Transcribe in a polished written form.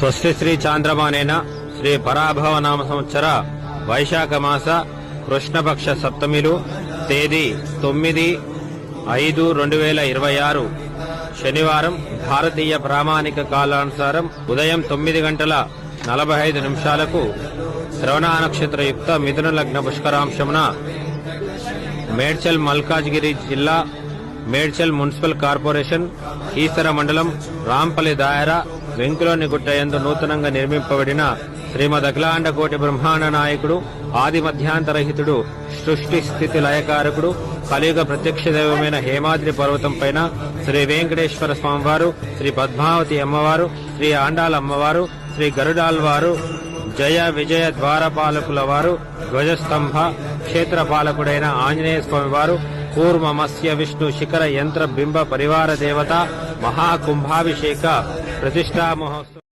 స్వస్తి శ్రీ చాంద్రమానేన శ్రీ పరాభవ నామ సంవత్సర వైశాఖ మాస కృష్ణపక్ష సప్తమిలు తేదీ 9/5/2026 శనివారం భారతీయ ప్రామాణిక కాలానుసారం ఉదయం 9:45 శ్రవణ నక్షత్రయుక్త మిథున లగ్న పుష్కరాంశమున మేడ్చల్ మల్కాజ్గిరి జిల్లా మేడ్చల్ మున్సిపల్ కార్పొరేషన్ ఈసర మండలం రాంపల్లి దాయరా వెంకులోని గుట్టయందు నూతనంగా నిర్మింపబడిన శ్రీమద్ అఖిలాండ కోటి బ్రహ్మాండ నాయకుడు ఆది మధ్యాంతరహితుడు సృష్టి స్థితి లయకారకుడు కలియుగ ప్రత్యక్ష దైవమైన హేమాద్రి పర్వతం పైన శ్రీ వెంకటేశ్వర స్వామివారు, శ్రీ పద్మావతి అమ్మవారు, శ్రీ ఆండాల అమ్మవారు, శ్రీ గరుడాల్వారు, జయ విజయ ద్వారపాలకుల వారు, ధ్వజస్తంభ క్షేత్రపాలకుడైన ఆంజనేయ స్వామివారు, కూర్మమస్య విష్ణు శిఖర యంత్ర బింబ పరివార దేవత మహాకుంభాభిషేక ప్రతిష్టా మహోత్సవం